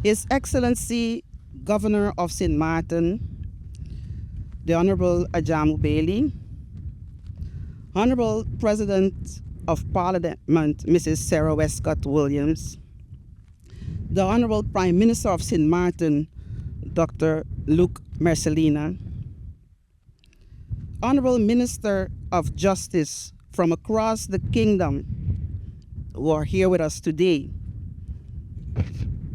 His Excellency Governor of St. Martin, the Honorable Ajamu Bailey, Honorable President of Parliament, Mrs. Sarah Westcott Williams, the Honorable Prime Minister of St. Martin, Dr. Luc Mercelina, Honorable Minister of Justice from across the kingdom who are here with us today,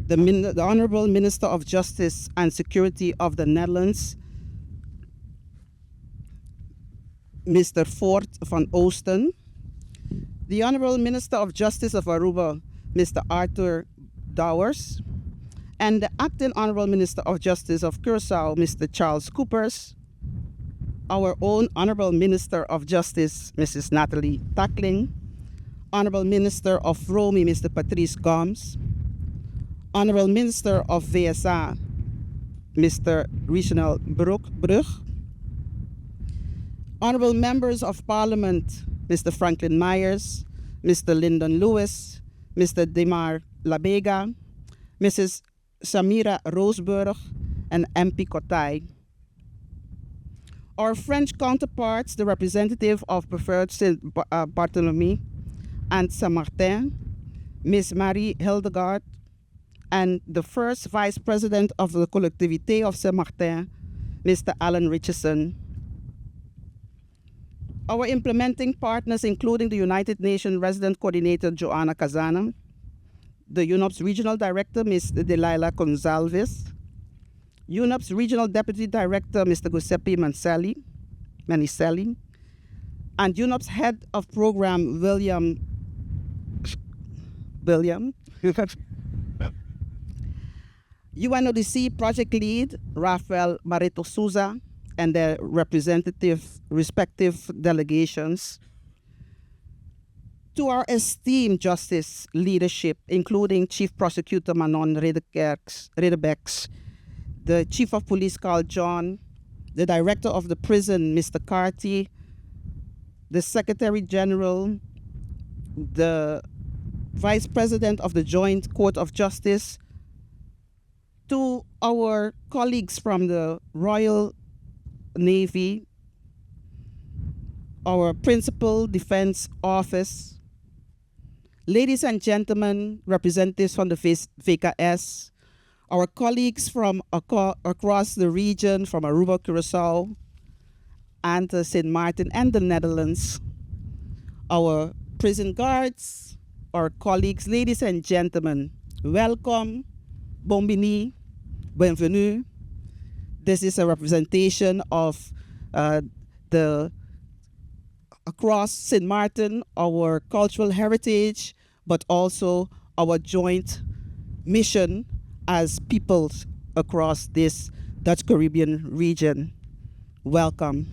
the Honorable Minister of Justice and Security of the Netherlands, Mr. Fort van Oosten, the Honorable Minister of Justice of Aruba, Mr. Arthur Dowers, and the Acting Honorable Minister of Justice of Curaçao, Mr. Charles Coopers, our own Honorable Minister of Justice, Mrs. Natalie Tackling, Honorable Minister of Romy, Mr. Patrice Gomes, Honorable Minister of VSA, Mr. Reginald Brug, Honorable Members of Parliament, Mr. Franklin Myers, Mr. Lyndon Lewis, Mr. Demar Labega, Mrs. Samira Roosburg, and MP Kotay. Our French counterparts, the representative of Preferred Saint Barthélemy and Saint-Martin, Ms. Marie Hildegard, and the first Vice President of the Collectivité of Saint-Martin, Mr. Alan Richardson. Our implementing partners, including the United Nations Resident Coordinator, Joanna Kazana, the UNOPS Regional Director, Ms. Delilah Gonzalez, UNOPS Regional Deputy Director, Mr. Giuseppe Manicelli, and UNOPS Head of Program, William, UNODC Project Lead, Rafael Marito Souza, and their respective delegations, to our esteemed justice leadership, including Chief Prosecutor Manon Redebeks, the Chief of Police Carl John, the Director of the Prison, Mr. Carty, the Secretary General, the Vice President of the Joint Court of Justice, to our colleagues from the Royal Navy, our Principal Defense Office, ladies and gentlemen, representatives from the VKS, our colleagues from across the region, from Aruba, Curaçao, and St. Martin and the Netherlands, our prison guards, our colleagues, ladies and gentlemen, welcome, Bombini, bienvenue. This is a representation of across St. Martin, our cultural heritage, but also our joint mission as peoples across this Dutch Caribbean region. Welcome.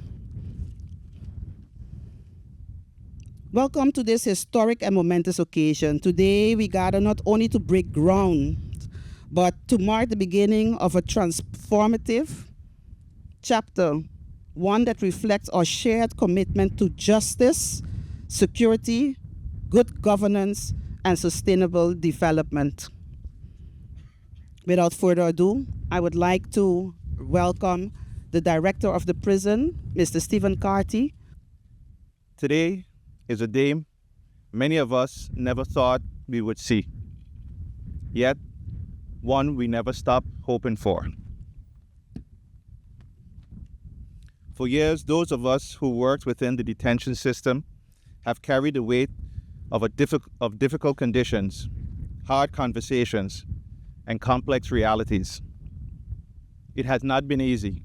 Welcome to this historic and momentous occasion. Today we gather not only to break ground, but to mark the beginning of a transformative chapter, one that reflects our shared commitment to justice, security, good governance, and sustainable development. Without further ado, I would like to welcome the Director of the prison, Mr. Stephen Carty. Today is a day many of us never thought we would see, yet one we never stopped hoping for. For years, those of us who worked within the detention system have carried the weight of difficult conditions, hard conversations, and complex realities. It has not been easy.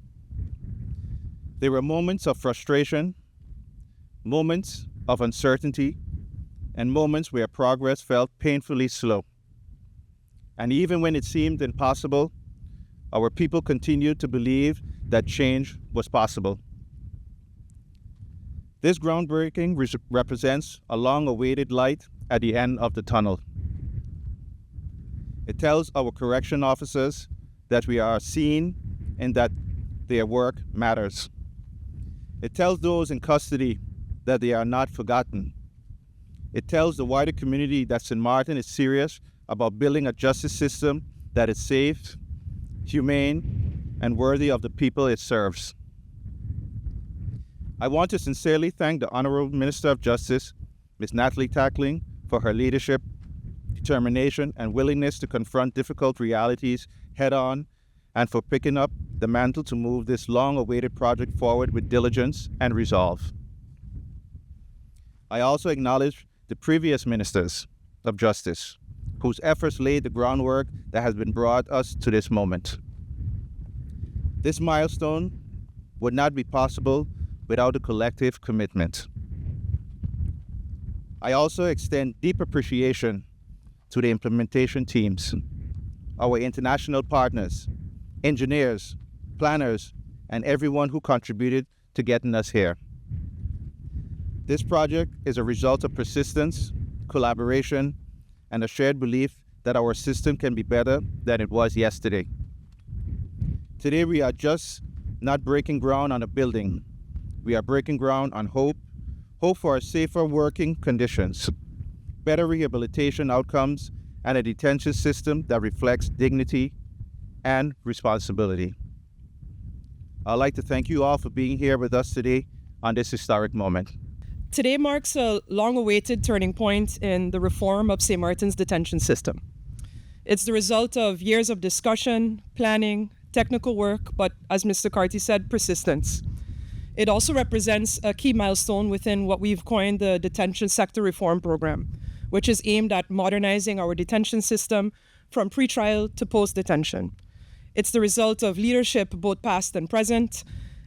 There were moments of frustration, moments of uncertainty, and moments where progress felt painfully slow. And even when it seemed impossible, our people continued to believe that change was possible. This groundbreaking represents a long-awaited light at the end of the tunnel. It tells our correction officers that we are seen and that their work matters. It tells those in custody that they are not forgotten. It tells the wider community that St. Martin is serious about building a justice system that is safe, humane, and worthy of the people it serves. I want to sincerely thank the Honorable Minister of Justice, Ms. Natalie Tackling, for her leadership, determination, and willingness to confront difficult realities head-on, and for picking up the mantle to move this long-awaited project forward with diligence and resolve. I also acknowledge the previous ministers of justice, whose efforts laid the groundwork that has been brought us to this moment. This milestone would not be possible without a collective commitment. I also extend deep appreciation to the implementation teams, our international partners, engineers, planners, and everyone who contributed to getting us here. This project is a result of persistence, collaboration, and a shared belief that our system can be better than it was yesterday. Today, we are just not breaking ground on a building. We are breaking ground on hope for safer working conditions, better rehabilitation outcomes, and a detention system that reflects dignity and responsibility. I'd like to thank you all for being here with us today on this historic moment. Today marks a long-awaited turning point in the reform of St. Martin's detention system. It's the result of years of discussion, planning, technical work, but as Mr. Carty said, persistence. It also represents a key milestone within what we've coined the Detention Sector Reform Program, which is aimed at modernizing our detention system from pre-trial to post-detention. It's the result of leadership, both past and present,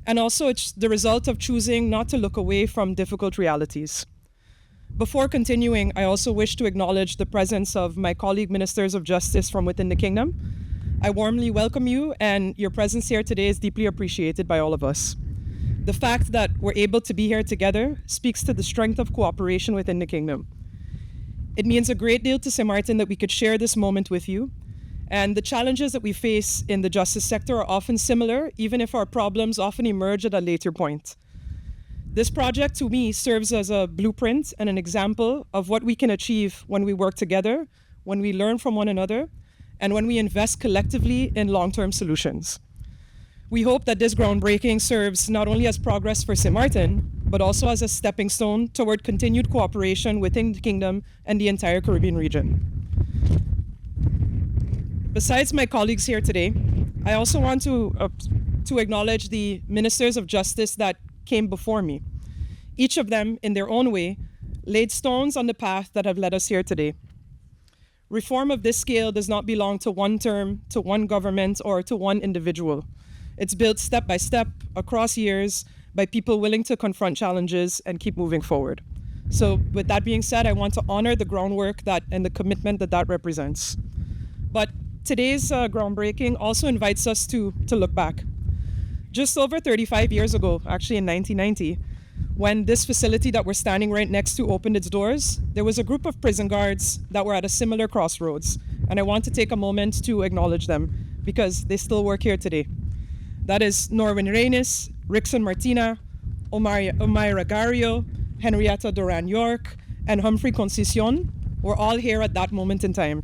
and also it's the result of choosing not to look away from difficult realities. Before continuing, I also wish to acknowledge the presence of my colleague ministers of justice from within the kingdom. I warmly welcome you, and your presence here today is deeply appreciated by all of us. The fact that we're able to be here together speaks to the strength of cooperation within the kingdom. It means a great deal to St. Martin that we could share this moment with you. And the challenges that we face in the justice sector are often similar, even if our problems often emerge at a later point. This project, to me, serves as a blueprint and an example of what we can achieve when we work together, when we learn from one another, and when we invest collectively in long-term solutions. We hope that this groundbreaking serves not only as progress for St. Martin, but also as a stepping stone toward continued cooperation within the kingdom and the entire Caribbean region. Besides my colleagues here today, I also want to acknowledge the ministers of justice that came before me. Each of them, in their own way, laid stones on the path that have led us here today. Reform of this scale does not belong to one term, to one government, or to one individual. It's built step by step, across years, by people willing to confront challenges and keep moving forward. So with that being said, I want to honor the groundwork and the commitment that represents. But today's groundbreaking also invites us to look back. Just over 35 years ago, actually in 1990, when this facility that we're standing right next to opened its doors, there was a group of prison guards that were at a similar crossroads. And I want to take a moment to acknowledge them because they still work here today. That is Norwin Reynes, Rickson Martina, Omaira Gario, Henrietta Duran York, and Humphrey Concicion were all here at that moment in time.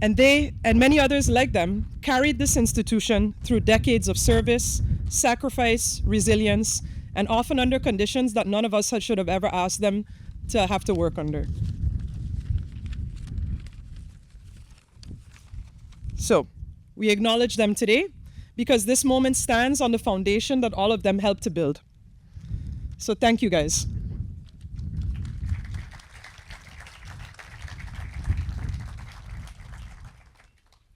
And they, and many others like them, carried this institution through decades of service, sacrifice, resilience, and often under conditions that none of us should have ever asked them to have to work under. So, we acknowledge them today because this moment stands on the foundation that all of them helped to build. So thank you, guys.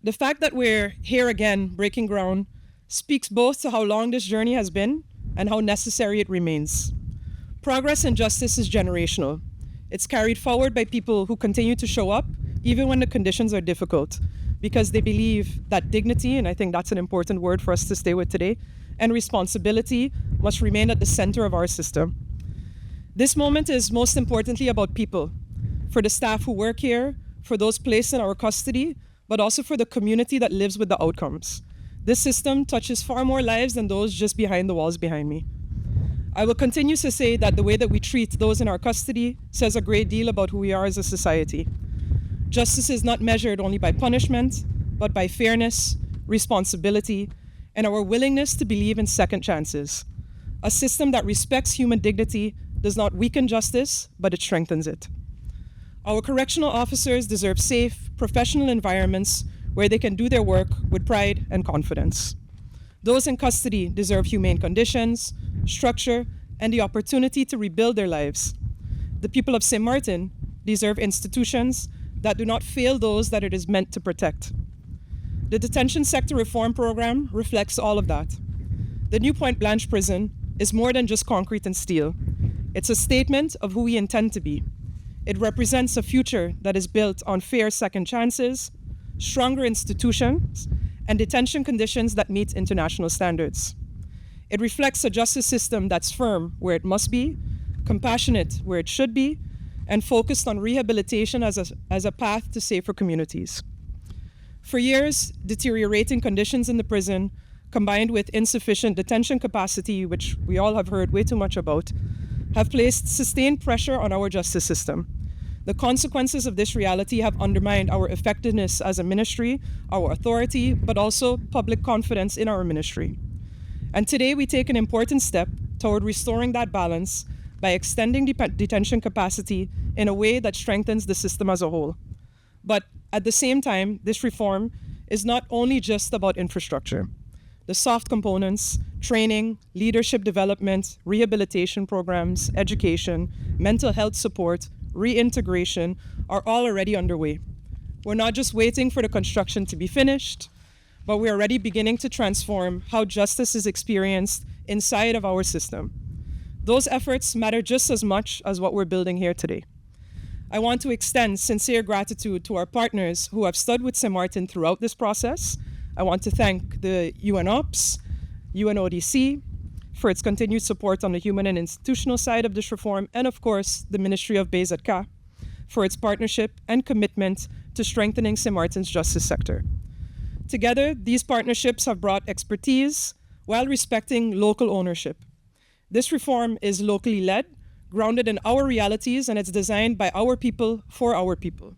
The fact that we're here again, breaking ground, speaks both to how long this journey has been and how necessary it remains. Progress in justice is generational. It's carried forward by people who continue to show up, even when the conditions are difficult, because they believe that dignity, and I think that's an important word for us to stay with today, and responsibility must remain at the center of our system. This moment is most importantly about people, for the staff who work here, for those placed in our custody, but also for the community that lives with the outcomes. This system touches far more lives than those just behind the walls behind me. I will continue to say that the way that we treat those in our custody says a great deal about who we are as a society. Justice is not measured only by punishment, but by fairness, responsibility, and our willingness to believe in second chances. A system that respects human dignity does not weaken justice, but it strengthens it. Our correctional officers deserve safe, professional environments where they can do their work with pride and confidence. Those in custody deserve humane conditions, structure, and the opportunity to rebuild their lives. The people of St. Martin deserve institutions that do not fail those that it is meant to protect. The detention sector reform program reflects all of that. The new Point Blanche prison is more than just concrete and steel. It's a statement of who we intend to be. It represents a future that is built on fair second chances, stronger institutions, and detention conditions that meet international standards. It reflects a justice system that's firm where it must be, compassionate where it should be, and focused on rehabilitation as a path to safer communities. For years, deteriorating conditions in the prison, combined with insufficient detention capacity, which we all have heard way too much about, have placed sustained pressure on our justice system. The consequences of this reality have undermined our effectiveness as a ministry, our authority, but also public confidence in our ministry. And today we take an important step toward restoring that balance by extending detention capacity in a way that strengthens the system as a whole. But at the same time, this reform is not only just about infrastructure. The soft components, training, leadership development, rehabilitation programs, education, mental health support, reintegration are all already underway. We're not just waiting for the construction to be finished, but we're already beginning to transform how justice is experienced inside of our system. Those efforts matter just as much as what we're building here today. I want to extend sincere gratitude to our partners who have stood with St. Martin throughout this process. I want to thank the UNOPS, UNODC, for its continued support on the human and institutional side of this reform, and of course, the Ministry of BZK for its partnership and commitment to strengthening St. Martin's justice sector. Together, these partnerships have brought expertise while respecting local ownership. This reform is locally led, grounded in our realities, and it's designed by our people for our people.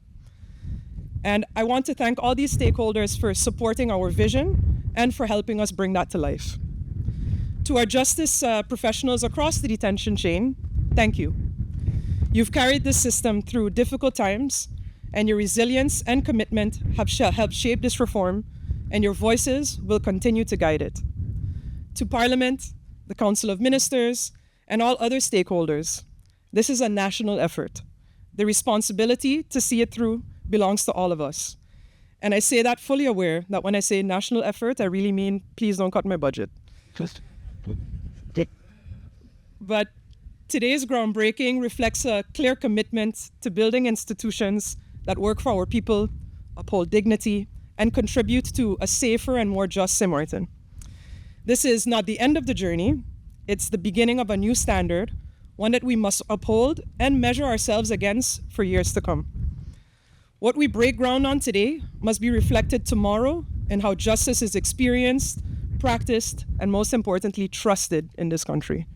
And I want to thank all these stakeholders for supporting our vision and for helping us bring that to life. To our justice professionals across the detention chain, thank you. You've carried this system through difficult times, and your resilience and commitment have helped shape this reform, and your voices will continue to guide it. To Parliament, the Council of Ministers, and all other stakeholders, this is a national effort. The responsibility to see it through belongs to all of us. And I say that fully aware that when I say national effort, I really mean, please don't cut my budget. But today's groundbreaking reflects a clear commitment to building institutions that work for our people, uphold dignity, and contribute to a safer and more just St. Martin. This is not the end of the journey. It's the beginning of a new standard, one that we must uphold and measure ourselves against for years to come. What we break ground on today must be reflected tomorrow in how justice is experienced, practiced, and most importantly, trusted in this country.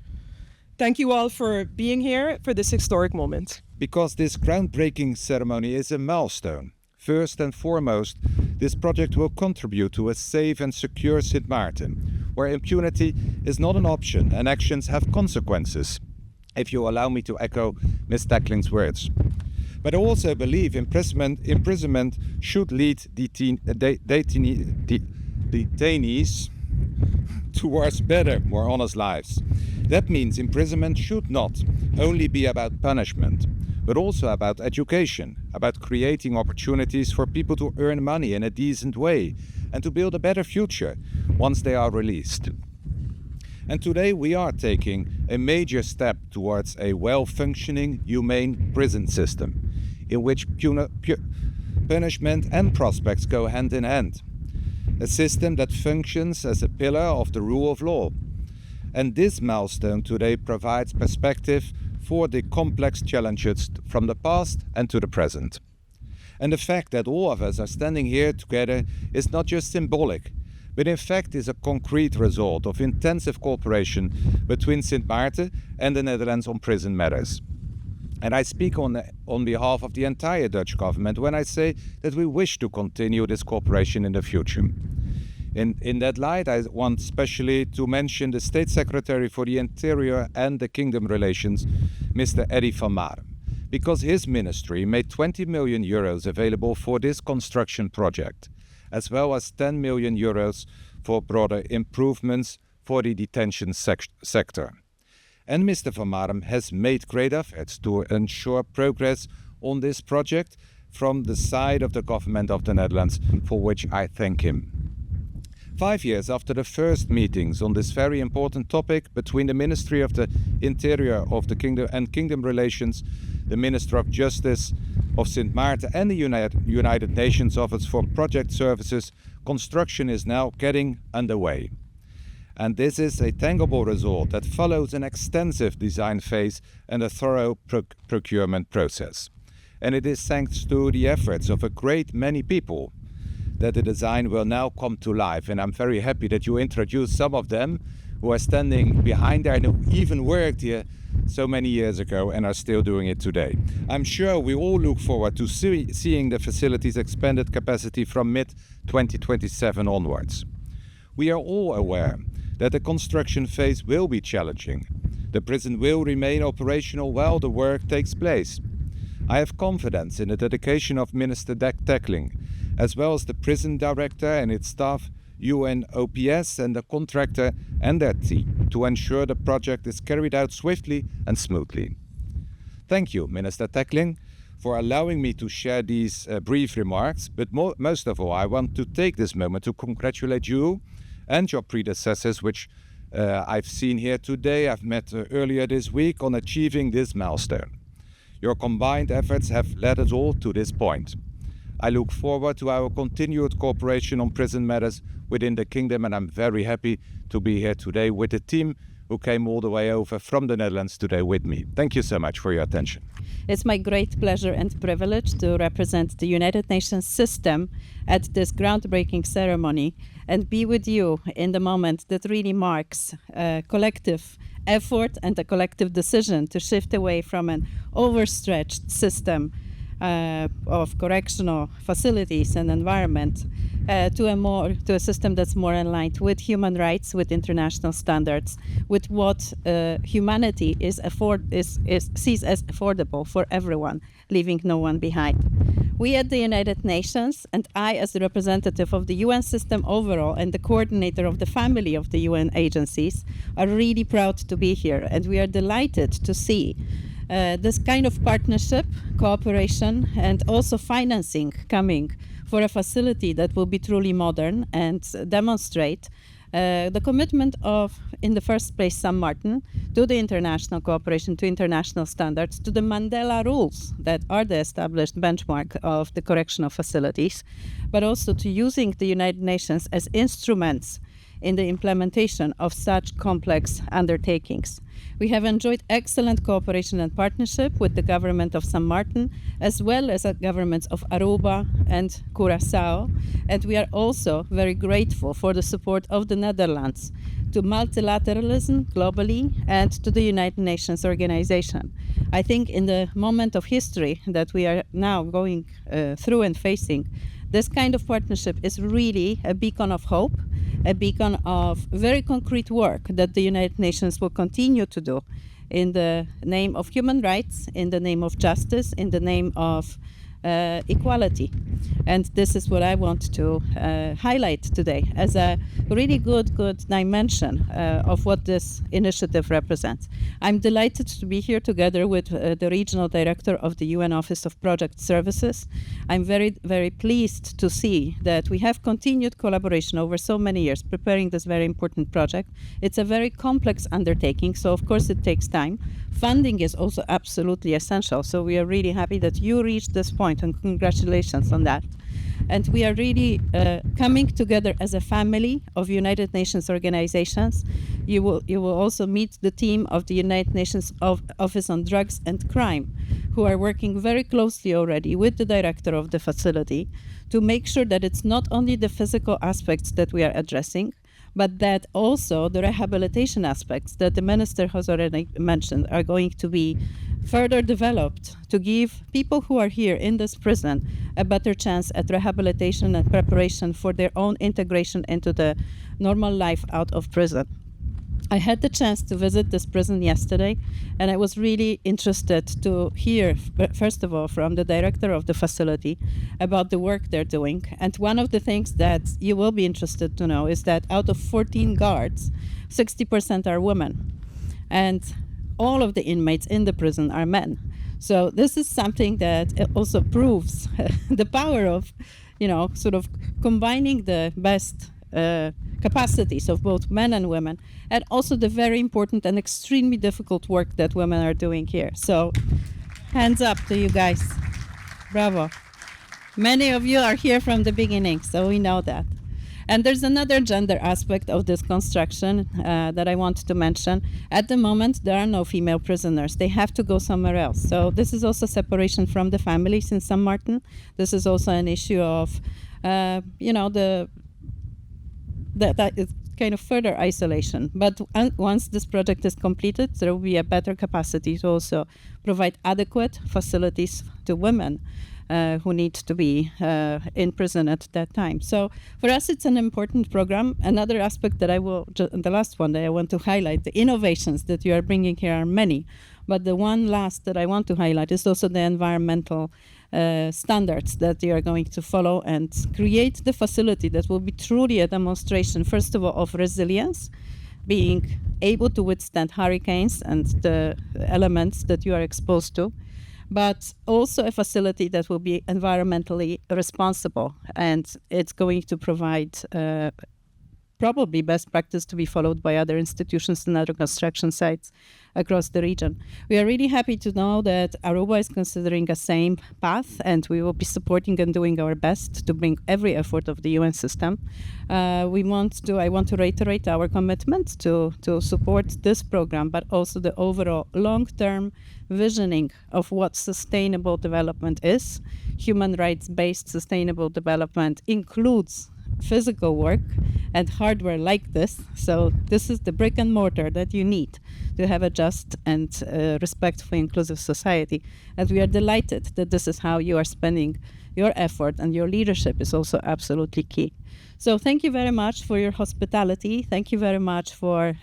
Thank you all for being here for this historic moment. Because this groundbreaking ceremony is a milestone. First and foremost, this project will contribute to a safe and secure St. Martin, where impunity is not an option and actions have consequences, if you allow me to echo Ms. Tackling's words. But I also believe imprisonment should lead detainees towards better, more honest lives. That means imprisonment should not only be about punishment, but also about education, about creating opportunities for people to earn money in a decent way and to build a better future once they are released. And today we are taking a major step towards a well-functioning, humane prison system in which punishment and prospects go hand in hand. A system that functions as a pillar of the rule of law. And this milestone today provides perspective for the complex challenges from the past and to the present. And the fact that all of us are standing here together is not just symbolic, but in fact is a concrete result of intensive cooperation between Sint Maarten and the Netherlands on prison matters. And I speak on behalf of the entire Dutch government when I say that we wish to continue this cooperation in the future. In that light, I want especially to mention the State Secretary for the Interior and the Kingdom Relations, Mr. Eddy van Marum, because his ministry made 20 million euros available for this construction project, as well as 10 million euros for broader improvements for the detention sector. And Mr. van Marum has made great efforts to ensure progress on this project from the side of the government of the Netherlands, for which I thank him. 5 years after the first meetings on this very important topic between the Ministry of the Interior of the Kingdom and Kingdom Relations, the Minister of Justice of Sint Maarten and the United Nations Office for Project Services, construction is now getting underway. And this is a tangible result that follows an extensive design phase and a thorough procurement process. And it is thanks to the efforts of a great many people that the design will now come to life. And I'm very happy that you introduced some of them who are standing behind there and who even worked here so many years ago and are still doing it today. I'm sure we all look forward to seeing the facility's expanded capacity from mid-2027 onwards. We are all aware that the construction phase will be challenging. The prison will remain operational while the work takes place. I have confidence in the dedication of Minister Tackling, as well as the prison director and its staff, UNOPS and the contractor and their team, to ensure the project is carried out swiftly and smoothly. Thank you, Minister Tackling, for allowing me to share these brief remarks, but most of all, I want to take this moment to congratulate you and your predecessors, which I've seen here today, I've met earlier this week, on achieving this milestone. Your combined efforts have led us all to this point. I look forward to our continued cooperation on prison matters within the Kingdom, and I'm very happy to be here today with the team who came all the way over from the Netherlands today with me. Thank you so much for your attention. It's my great pleasure and privilege to represent the United Nations system at this groundbreaking ceremony and be with you in the moment that really marks a collective effort and a collective decision to shift away from an overstretched system of correctional facilities and environment to a system that's more aligned with human rights, with international standards, with what humanity sees as affordable for everyone, leaving no one behind. We at the United Nations, and I as the representative of the UN system overall and the coordinator of the family of the UN agencies, are really proud to be here, and we are delighted to see this kind of partnership, cooperation, and also financing coming for a facility that will be truly modern and demonstrate the commitment of, in the first place, San Martin, to the international cooperation, to international standards, to the Mandela rules that are the established benchmark of the correctional facilities, but also to using the United Nations as instruments in the implementation of such complex undertakings. We have enjoyed excellent cooperation and partnership with the government of San Martin, as well as the governments of Aruba and Curacao, and we are also very grateful for the support of the Netherlands to multilateralism globally and to the United Nations organization. I think in the moment of history that we are now going through and facing, this kind of partnership is really a beacon of hope, a beacon of very concrete work that the United Nations will continue to do in the name of human rights, in the name of justice, in the name of equality. And this is what I want to highlight today as a really good dimension of what this initiative represents. I'm delighted to be here together with the Regional Director of the UN Office of Project Services. I'm very, very pleased to see that we have continued collaboration over so many years preparing this very important project. It's a very complex undertaking, so of course it takes time funding is also absolutely essential. So we are really happy that you reached this point, and congratulations on that. And we are really coming together as a family of United Nations organizations. You will also meet the team of the United Nations Office on Drugs and Crime, who are working very closely already with the director of the facility to make sure that it's not only the physical aspects that we are addressing, but that also the rehabilitation aspects that the minister has already mentioned are going to be further developed to give people who are here in this prison a better chance at rehabilitation and preparation for their own integration into the normal life out of prison. I had the chance to visit this prison yesterday, and I was really interested to hear, first of all, from the director of the facility about the work they're doing. And one of the things that you will be interested to know is that out of 14 guards, 60% are women. And all of the inmates in the prison are men. So this is something that also proves the power of, sort of combining the best capacities of both men and women, and also the very important and extremely difficult work that women are doing here. So hands up to you guys. Bravo. Many of you are here from the beginning, so we know that. And there's another gender aspect of this construction that I want to mention. At the moment, there are no female prisoners. They have to go somewhere else. So this is also separation from the families in San Martin. This is also an issue of, that is kind of further isolation. But once this project is completed, there will be a better capacity to also provide adequate facilities to women who need to be in prison at that time. So for us, it's an important program. Another aspect that the last one that I want to highlight, the innovations that you are bringing here are many. But the one last that I want to highlight is also the environmental standards that you are going to follow and create the facility that will be truly a demonstration, first of all, of resilience, being able to withstand hurricanes and the elements that you are exposed to, but also a facility that will be environmentally responsible, and it's going to provide probably best practice to be followed by other institutions and other construction sites across the region. We are really happy to know that Aruba is considering a same path, and we will be supporting and doing our best to bring every effort of the UN system. I want to reiterate our commitment to support this program, but also the overall long-term visioning of what sustainable development is. Human rights-based sustainable development includes physical work and hardware like this. So this is the brick and mortar that you need to have a just and respectful, inclusive society. And we are delighted that this is how you are spending your effort, and your leadership is also absolutely key. So thank you very much for your hospitality. Thank you very much for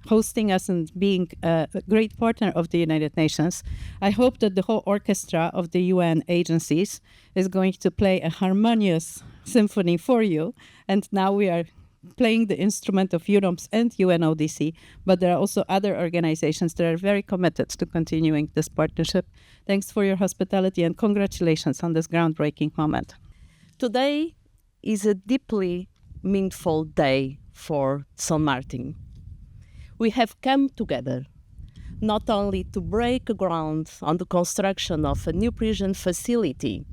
hosting us and being a great partner of the United Nations. I hope that the whole orchestra of the UN agencies is going to play a harmonious symphony for you. And now we are playing the instrument of UNOPS and UNODC, but there are also other organizations that are very committed to continuing this partnership. Thanks for your hospitality, and congratulations on this groundbreaking moment. Today is a deeply meaningful day for San Martin. We have come together not only to break ground on the construction of a new prison facility,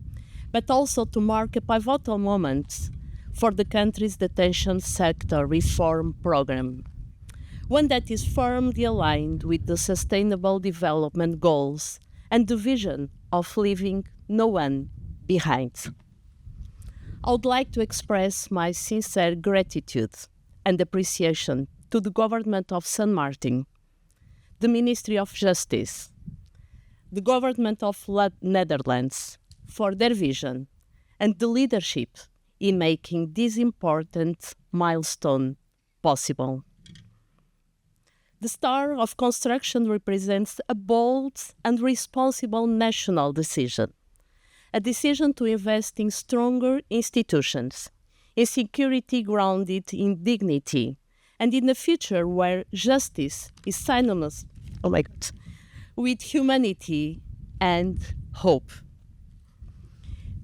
but also to mark a pivotal moment for the country's detention sector reform program, one that is firmly aligned with the Sustainable Development Goals and the vision of leaving no one behind. I would like to express my sincere gratitude and appreciation to the government of San Martin, the Ministry of Justice, the government of Netherlands for their vision and the leadership in making this important milestone possible. The start of construction represents a bold and responsible national decision, a decision to invest in stronger institutions, in security grounded in dignity, and in a future where justice is synonymous with humanity and hope.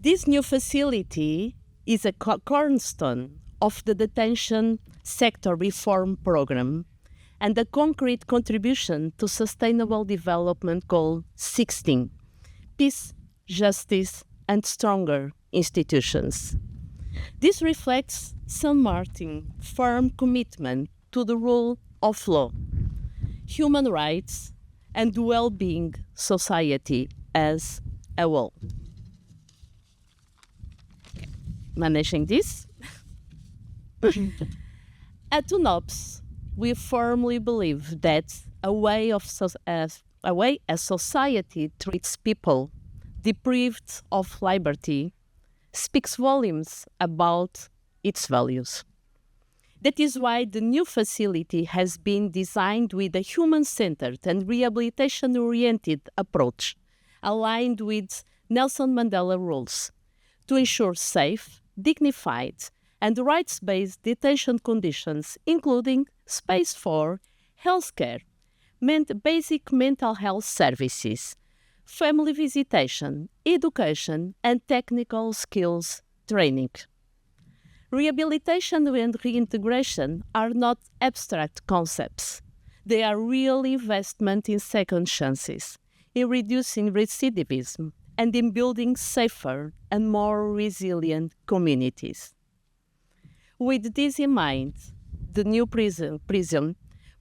This new facility is a cornerstone of the detention sector reform program and a concrete contribution to Sustainable Development Goal 16, peace, justice, and stronger institutions. This reflects St. Martin's firm commitment to the rule of law, human rights, and well-being society as a whole. Managing this? At UNOPS, we firmly believe that a way a society treats people deprived of liberty speaks volumes about its values. That is why the new facility has been designed with a human-centered and rehabilitation-oriented approach, aligned with Nelson Mandela rules, to ensure safe, dignified, and rights-based detention conditions, including space for healthcare, basic mental health services, family visitation, education, and technical skills training. Rehabilitation and reintegration are not abstract concepts. They are real investment in second chances, in reducing recidivism, and in building safer and more resilient communities. With this in mind, the new prison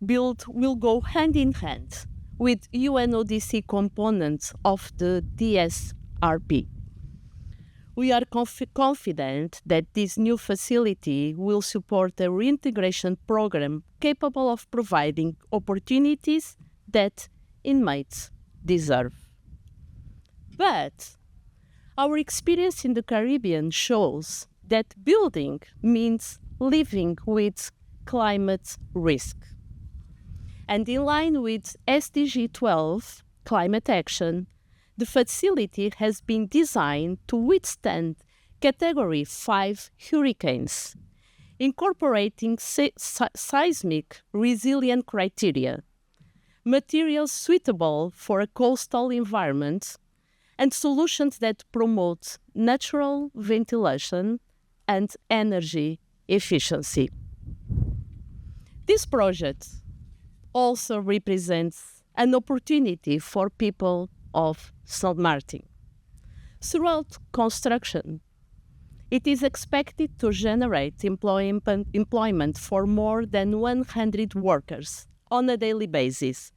build will go hand in hand with UNODC components of the DSRP. We are confident that this new facility will support a reintegration program capable of providing opportunities that inmates deserve. But our experience in the Caribbean shows that building means living with climate risk. And in line with SDG 12, climate action, the facility has been designed to withstand Category 5 hurricanes, incorporating seismic resilient criteria, materials suitable for a coastal environment, and solutions that promote natural ventilation and energy efficiency. This project also represents an opportunity for people of St. Martin. Throughout construction, it is expected to generate employment for more than 100 workers on a daily basis,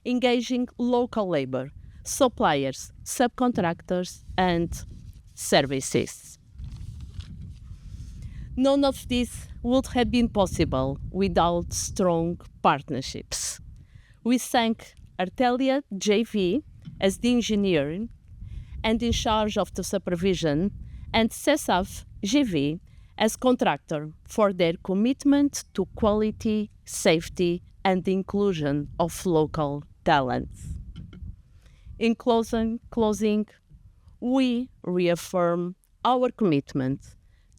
engaging local labor, suppliers, subcontractors, and services. None of this would have been possible without strong partnerships. We thank Artelia JV as the engineer and in charge of the supervision, and CESAF GV as contractor for their commitment to quality, safety, and inclusion of local talents. In closing, we reaffirm our commitment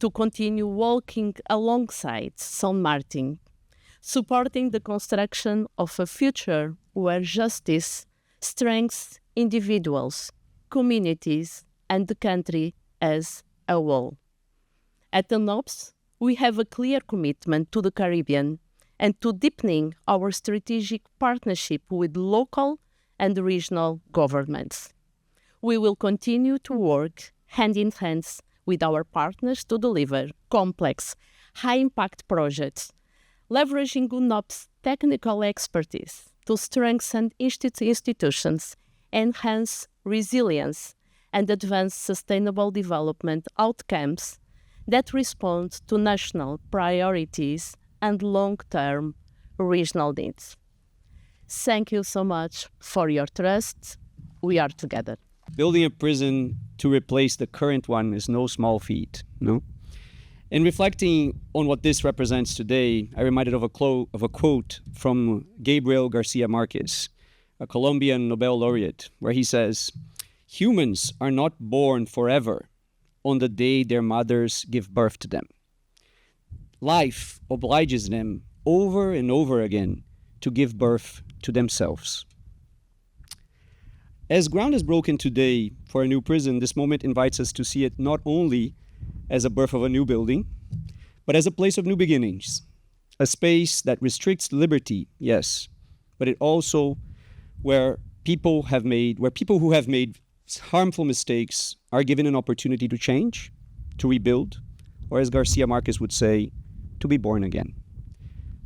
to continue walking alongside St. Martin, supporting the construction of a future where justice strengthens individuals, communities, and the country as a whole. At UNOPS, we have a clear commitment to the Caribbean and to deepening our strategic partnership with local and regional governments. We will continue to work hand in hand with our partners to deliver complex, high-impact projects, leveraging UNOPS' technical expertise to strengthen institutions, enhance resilience, and advance sustainable development outcomes that respond to national priorities and long-term regional needs. Thank you so much for your trust. We are together. Building a prison to replace the current one is no small feat, no? In reflecting on what this represents today, I reminded of a quote from Gabriel Garcia Marquez, a Colombian Nobel laureate, where he says, "Humans are not born forever on the day their mothers give birth to them. Life obliges them over and over again to give birth to themselves." As ground is broken today for a new prison, this moment invites us to see it not only as a birth of a new building, but as a place of new beginnings, a space that restricts liberty, yes, but it also where people who have made harmful mistakes are given an opportunity to change, to rebuild, or as Garcia Marquez would say, to be born again.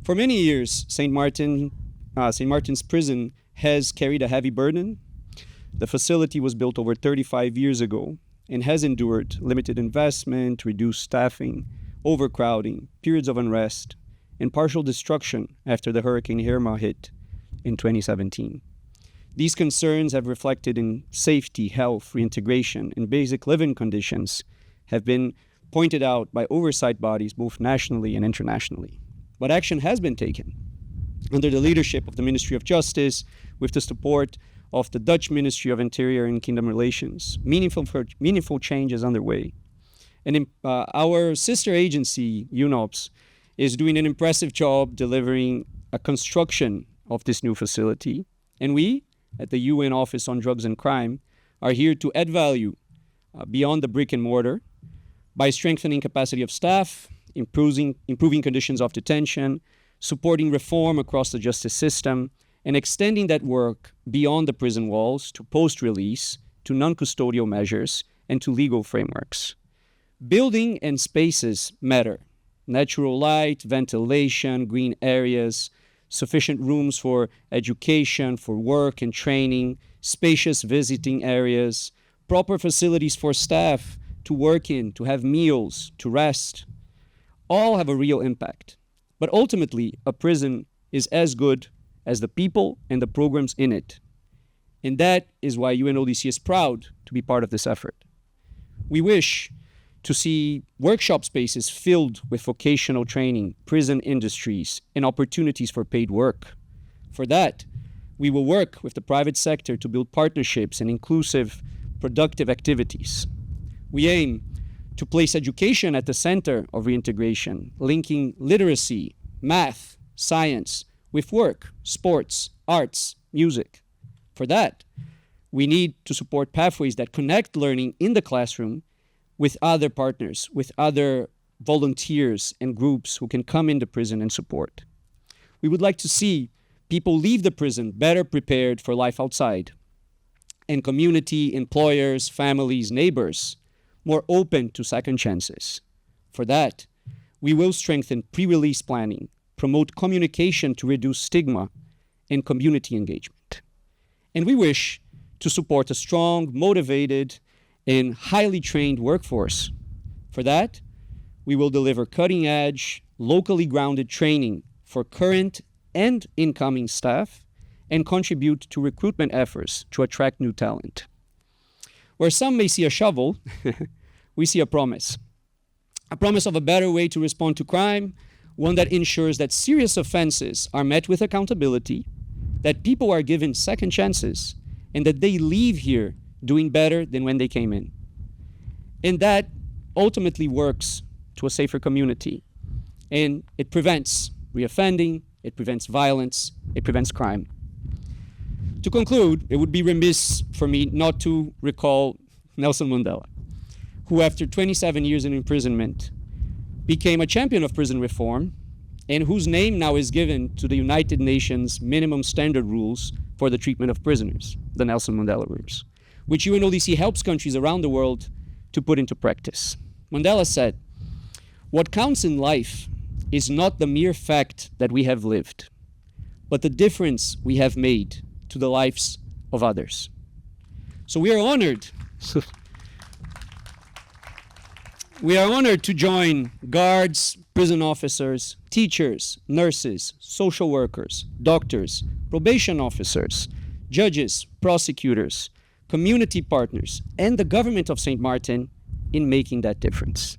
For many years, St. Martin's prison has carried a heavy burden. The facility was built over 35 years ago and has endured limited investment, reduced staffing, overcrowding, periods of unrest, and partial destruction after the Hurricane Irma hit in 2017. These concerns have reflected in safety, health, reintegration, and basic living conditions have been pointed out by oversight bodies both nationally and internationally. But action has been taken under the leadership of the Ministry of Justice, with the support of the Dutch Ministry of Interior and Kingdom Relations. Meaningful change is underway. And our sister agency, UNOPS, is doing an impressive job delivering a construction of this new facility. And we, at the UN Office on Drugs and Crime, are here to add value beyond the brick and mortar by strengthening capacity of staff, improving conditions of detention, supporting reform across the justice system, and extending that work beyond the prison walls to post-release, to non-custodial measures, and to legal frameworks. Building and spaces matter. Natural light, ventilation, green areas, sufficient rooms for education, for work and training, spacious visiting areas, proper facilities for staff to work in, to have meals, to rest, all have a real impact. But ultimately, a prison is as good as the people and the programs in it. And that is why UNODC is proud to be part of this effort. We wish to see workshop spaces filled with vocational training, prison industries, and opportunities for paid work. For that, we will work with the private sector to build partnerships and inclusive, productive activities. We aim to place education at the center of reintegration, linking literacy, math, science, with work, sports, arts, music. For that, we need to support pathways that connect learning in the classroom with other partners, with other volunteers and groups who can come into prison and support. We would like to see people leave the prison better prepared for life outside, and community, employers, families, neighbors more open to second chances. For that, we will strengthen pre-release planning, promote communication to reduce stigma, and community engagement. And we wish to support a strong, motivated, and highly trained workforce. For that, we will deliver cutting-edge, locally grounded training for current and incoming staff and contribute to recruitment efforts to attract new talent. Where some may see a shovel, we see a promise of a better way to respond to crime, one that ensures that serious offenses are met with accountability, that people are given second chances, and that they leave here doing better than when they came in. And that ultimately works to a safer community. And it prevents reoffending, it prevents violence, it prevents crime. To conclude, it would be remiss for me not to recall Nelson Mandela, who after 27 years in imprisonment became a champion of prison reform, and whose name now is given to the United Nations minimum standard rules for the treatment of prisoners, the Nelson Mandela rules, which UNODC helps countries around the world to put into practice. Mandela said, "What counts in life is not the mere fact that we have lived, but the difference we have made to the lives of others." So we are honored. We are honored to join guards, prison officers, teachers, nurses, social workers, doctors, probation officers, judges, prosecutors, community partners, and the government of St. Martin in making that difference.